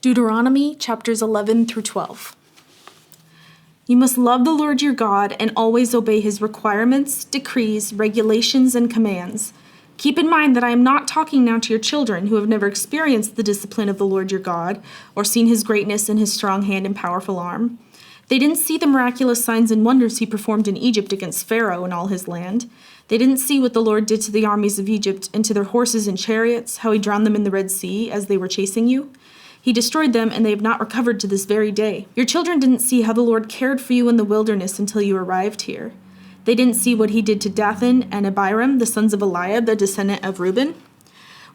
Deuteronomy chapters 11 through 12. You must love the Lord your God and always obey his requirements, decrees, regulations, and commands. Keep in mind that I am not talking now to your children who have never experienced the discipline of the Lord your God or seen his greatness and his strong hand and powerful arm. They didn't see the miraculous signs and wonders he performed in Egypt against Pharaoh and all his land. They didn't see what the Lord did to the armies of Egypt and to their horses and chariots, how he drowned them in the Red Sea as they were chasing you. He destroyed them, and they have not recovered to this very day. Your children didn't see how the Lord cared for you in the wilderness until you arrived here. They didn't see what he did to Dathan and Abiram, the sons of Eliab, the descendant of Reuben.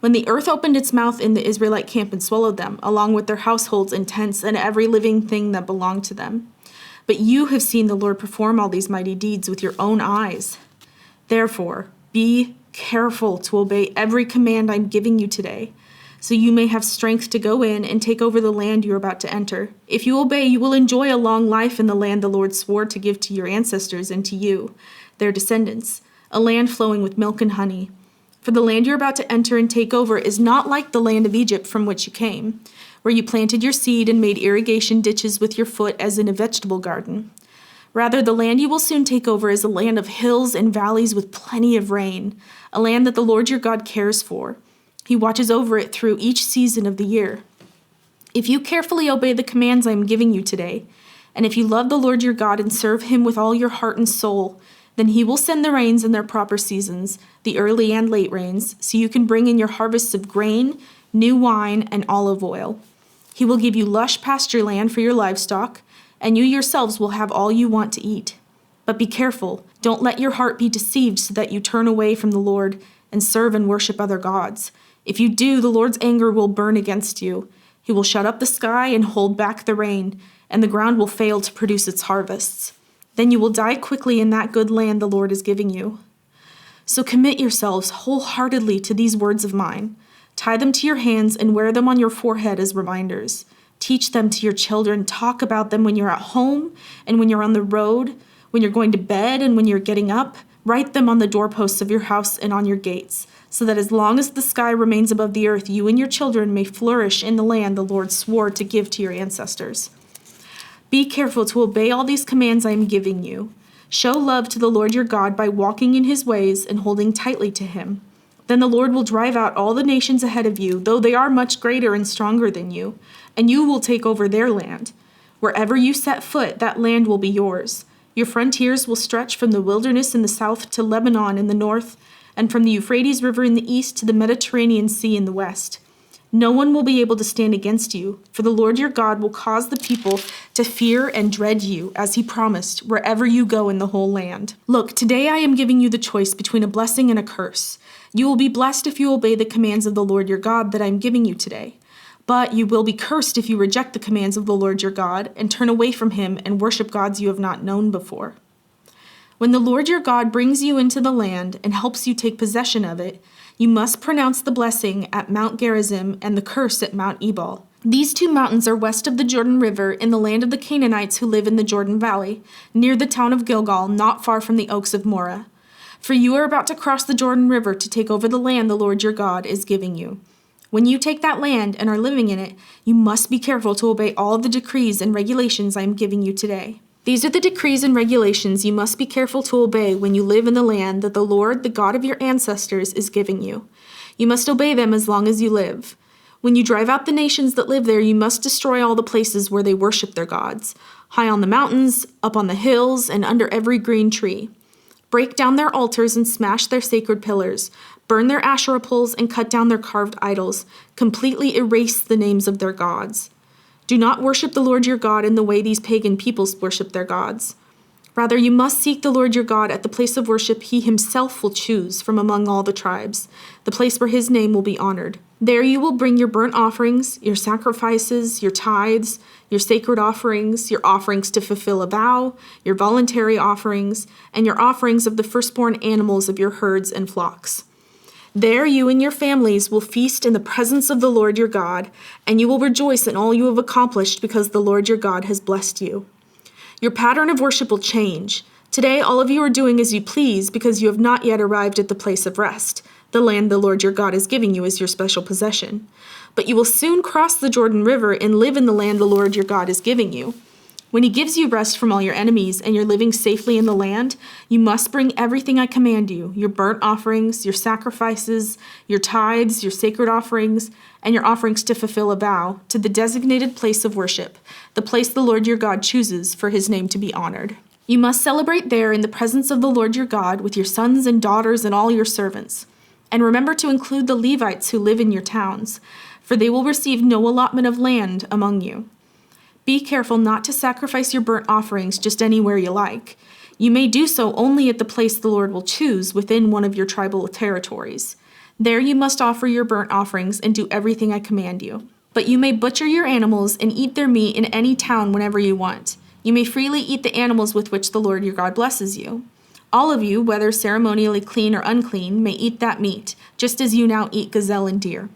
When the earth opened its mouth in the Israelite camp and swallowed them, along with their households and tents and every living thing that belonged to them. But you have seen the Lord perform all these mighty deeds with your own eyes. Therefore, be careful to obey every command I'm giving you today, so you may have strength to go in and take over the land you are about to enter. If you obey, you will enjoy a long life in the land the Lord swore to give to your ancestors and to you, their descendants, a land flowing with milk and honey. For the land you're about to enter and take over is not like the land of Egypt from which you came, where you planted your seed and made irrigation ditches with your foot as in a vegetable garden. Rather, the land you will soon take over is a land of hills and valleys with plenty of rain, a land that the Lord your God cares for. He watches over it through each season of the year. If you carefully obey the commands I am giving you today, and if you love the Lord your God and serve him with all your heart and soul, then he will send the rains in their proper seasons, the early and late rains, so you can bring in your harvests of grain, new wine, and olive oil. He will give you lush pasture land for your livestock, and you yourselves will have all you want to eat. But be careful, don't let your heart be deceived so that you turn away from the Lord and serve and worship other gods. If you do, the Lord's anger will burn against you. He will shut up the sky and hold back the rain, and the ground will fail to produce its harvests. Then you will die quickly in that good land the Lord is giving you. So commit yourselves wholeheartedly to these words of mine. Tie them to your hands and wear them on your forehead as reminders. Teach them to your children. Talk about them when you're at home and when you're on the road, when you're going to bed and when you're getting up. Write them on the doorposts of your house and on your gates, so that as long as the sky remains above the earth, you and your children may flourish in the land the Lord swore to give to your ancestors. Be careful to obey all these commands I am giving you. Show love to the Lord your God by walking in his ways and holding tightly to him. Then the Lord will drive out all the nations ahead of you, though they are much greater and stronger than you, and you will take over their land. Wherever you set foot, that land will be yours. Your frontiers will stretch from the wilderness in the south to Lebanon in the north, and from the Euphrates River in the east to the Mediterranean Sea in the west. No one will be able to stand against you, for the Lord your God will cause the people to fear and dread you, as he promised, wherever you go in the whole land. Look, today I am giving you the choice between a blessing and a curse. You will be blessed if you obey the commands of the Lord your God that I am giving you today. But you will be cursed if you reject the commands of the Lord your God and turn away from him and worship gods you have not known before. When the Lord your God brings you into the land and helps you take possession of it, you must pronounce the blessing at Mount Gerizim and the curse at Mount Ebal. These two mountains are west of the Jordan River in the land of the Canaanites who live in the Jordan Valley, near the town of Gilgal, not far from the oaks of Moreh. For you are about to cross the Jordan River to take over the land the Lord your God is giving you. When you take that land and are living in it, you must be careful to obey all the decrees and regulations I am giving you today. These are the decrees and regulations you must be careful to obey when you live in the land that the Lord, the God of your ancestors, is giving you. You must obey them as long as you live. When you drive out the nations that live there, you must destroy all the places where they worship their gods, high on the mountains, up on the hills, and under every green tree. Break down their altars and smash their sacred pillars. Burn their Asherah poles and cut down their carved idols. Completely erase the names of their gods. Do not worship the Lord your God in the way these pagan peoples worship their gods. Rather, you must seek the Lord your God at the place of worship he himself will choose from among all the tribes, the place where his name will be honored. There you will bring your burnt offerings, your sacrifices, your tithes, your sacred offerings, your offerings to fulfill a vow, your voluntary offerings, and your offerings of the firstborn animals of your herds and flocks. There you and your families will feast in the presence of the Lord your God, and you will rejoice in all you have accomplished because the Lord your God has blessed you. Your pattern of worship will change. Today all of you are doing as you please because you have not yet arrived at the place of rest, the land the Lord your God is giving you as your special possession. But you will soon cross the Jordan River and live in the land the Lord your God is giving you. When he gives you rest from all your enemies and you're living safely in the land, you must bring everything I command you, your burnt offerings, your sacrifices, your tithes, your sacred offerings, and your offerings to fulfill a vow, to the designated place of worship, the place the Lord your God chooses for his name to be honored. You must celebrate there in the presence of the Lord your God with your sons and daughters and all your servants. And remember to include the Levites who live in your towns, for they will receive no allotment of land among you. Be careful not to sacrifice your burnt offerings just anywhere you like. You may do so only at the place the Lord will choose within one of your tribal territories. There you must offer your burnt offerings and do everything I command you. But you may butcher your animals and eat their meat in any town whenever you want. You may freely eat the animals with which the Lord your God blesses you. All of you, whether ceremonially clean or unclean, may eat that meat, just as you now eat gazelle and deer.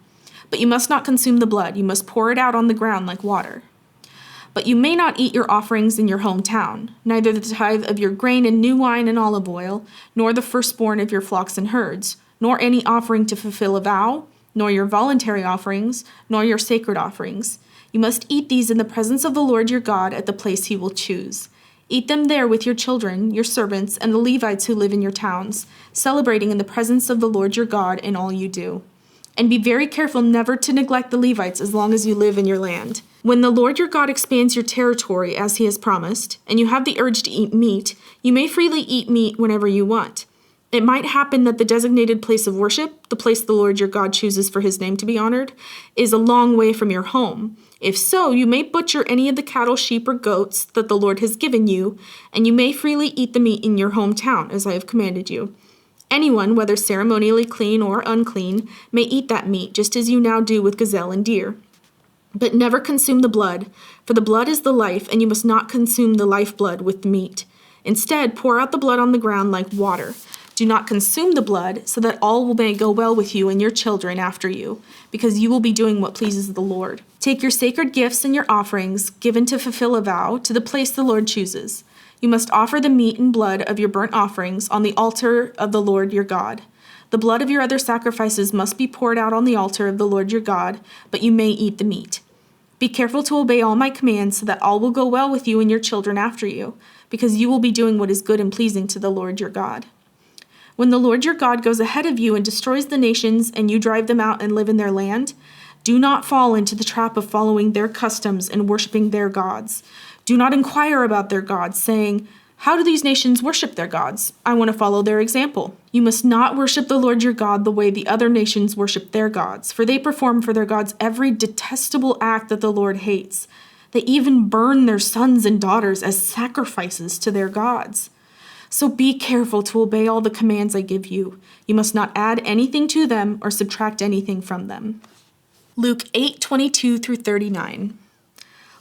But you must not consume the blood. You must pour it out on the ground like water. But you may not eat your offerings in your hometown, neither the tithe of your grain and new wine and olive oil, nor the firstborn of your flocks and herds, nor any offering to fulfill a vow, nor your voluntary offerings, nor your sacred offerings. You must eat these in the presence of the Lord your God at the place he will choose. Eat them there with your children, your servants, and the Levites who live in your towns, celebrating in the presence of the Lord your God in all you do. And be very careful never to neglect the Levites as long as you live in your land. When the Lord your God expands your territory as he has promised, and you have the urge to eat meat, you may freely eat meat whenever you want. It might happen that the designated place of worship, the place the Lord your God chooses for his name to be honored, is a long way from your home. If so, you may butcher any of the cattle, sheep, or goats that the Lord has given you, and you may freely eat the meat in your hometown, as I have commanded you. Anyone, whether ceremonially clean or unclean, may eat that meat, just as you now do with gazelle and deer. But never consume the blood, for the blood is the life, and you must not consume the lifeblood with the meat. Instead, pour out the blood on the ground like water. Do not consume the blood, so that all may go well with you and your children after you, because you will be doing what pleases the Lord. Take your sacred gifts and your offerings, given to fulfill a vow, to the place the Lord chooses. You must offer the meat and blood of your burnt offerings on the altar of the Lord your God. The blood of your other sacrifices must be poured out on the altar of the Lord your God, but you may eat the meat. Be careful to obey all my commands so that all will go well with you and your children after you, because you will be doing what is good and pleasing to the Lord your God. When the Lord your God goes ahead of you and destroys the nations and you drive them out and live in their land, do not fall into the trap of following their customs and worshiping their gods. Do not inquire about their gods, saying, "How do these nations worship their gods? I want to follow their example." You must not worship the Lord your God the way the other nations worship their gods, for they perform for their gods every detestable act that the Lord hates. They even burn their sons and daughters as sacrifices to their gods. So be careful to obey all the commands I give you. You must not add anything to them or subtract anything from them. Luke 8:22 through 39.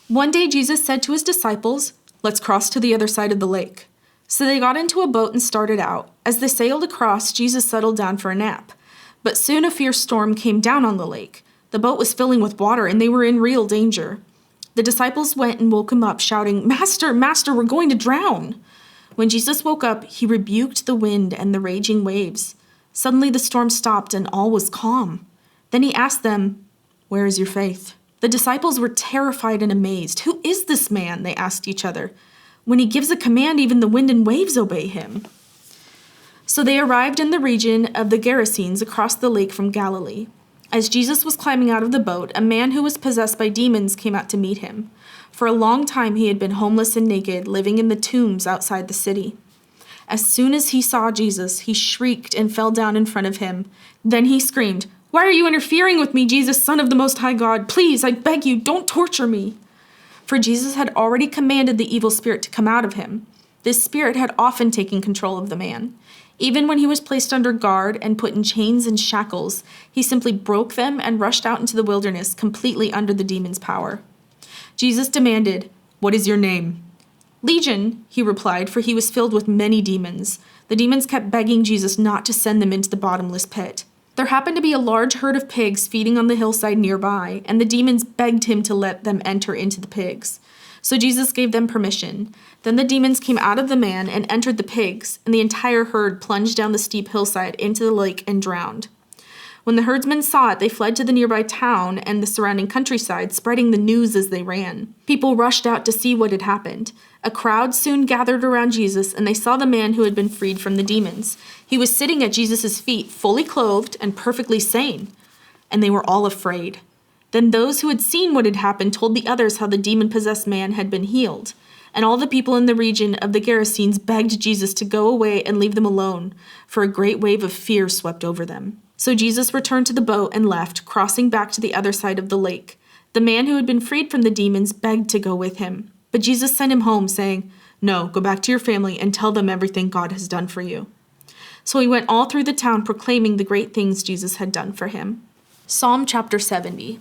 One day Jesus said to his disciples, "Let's cross to the other side of the lake." So they got into a boat and started out. As they sailed across, Jesus settled down for a nap. But soon a fierce storm came down on the lake. The boat was filling with water and they were in real danger. The disciples went and woke him up, shouting, "Master, Master, we're going to drown." When Jesus woke up, he rebuked the wind and the raging waves. Suddenly the storm stopped and all was calm. Then he asked them, "Where is your faith?" The disciples were terrified and amazed. "Who is this man?" they asked each other. "When he gives a command, even the wind and waves obey him." So they arrived in the region of the Gerasenes across the lake from Galilee. As Jesus was climbing out of the boat, a man who was possessed by demons came out to meet him. For a long time he had been homeless and naked, living in the tombs outside the city. As soon as he saw Jesus, he shrieked and fell down in front of him. Then he screamed, "Why are you interfering with me, Jesus, Son of the Most High God? Please, I beg you, don't torture me." For Jesus had already commanded the evil spirit to come out of him. This spirit had often taken control of the man. Even when he was placed under guard and put in chains and shackles, he simply broke them and rushed out into the wilderness, completely under the demon's power. Jesus demanded, "What is your name?" "Legion," he replied, for he was filled with many demons. The demons kept begging Jesus not to send them into the bottomless pit. There happened to be a large herd of pigs feeding on the hillside nearby, and the demons begged him to let them enter into the pigs. So Jesus gave them permission. Then the demons came out of the man and entered the pigs, and the entire herd plunged down the steep hillside into the lake and drowned. When the herdsmen saw it, they fled to the nearby town and the surrounding countryside, spreading the news as they ran. People rushed out to see what had happened. A crowd soon gathered around Jesus, and they saw the man who had been freed from the demons. He was sitting at Jesus' feet, fully clothed and perfectly sane. And they were all afraid. Then those who had seen what had happened told the others how the demon-possessed man had been healed. And all the people in the region of the Gerasenes begged Jesus to go away and leave them alone, for a great wave of fear swept over them. So Jesus returned to the boat and left, crossing back to the other side of the lake. The man who had been freed from the demons begged to go with him. But Jesus sent him home, saying, "No, go back to your family and tell them everything God has done for you." So he went all through the town proclaiming the great things Jesus had done for him. Psalm chapter 70.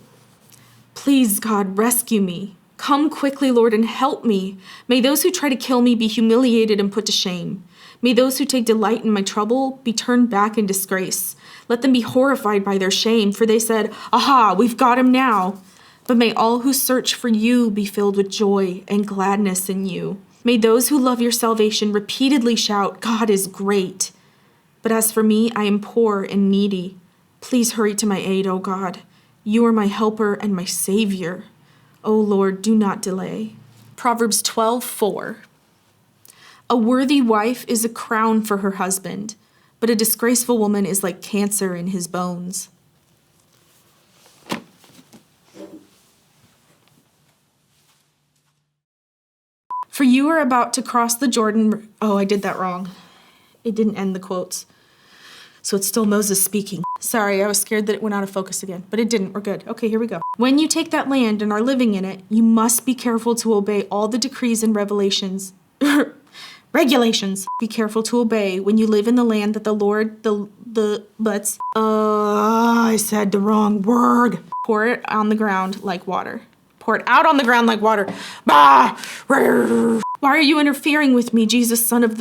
Please, God, rescue me. Come quickly, Lord, and help me. May those who try to kill me be humiliated and put to shame. May those who take delight in my trouble be turned back in disgrace. Let them be horrified by their shame, for they said, "Aha, we've got him now." But may all who search for you be filled with joy and gladness in you. May those who love your salvation repeatedly shout, "God is great." But as for me, I am poor and needy. Please hurry to my aid, O God. You are my helper and my savior. O Lord, do not delay. Proverbs 12:4. A worthy wife is a crown for her husband, but a disgraceful woman is like cancer in his bones. For you are about to cross the Jordan. Oh, I did that wrong. It didn't end the quotes. So it's still Moses speaking. Sorry, I was scared that it went out of focus again, but it didn't. We're good. Okay, here we go. When you take that land and are living in it, you must be careful to obey all the decrees and regulations. Be careful to obey when you live in the land that the Lord, I said the wrong word. Pour it on the ground like water. Pour it out on the ground like water. Bah! Why are you interfering with me, Jesus, son of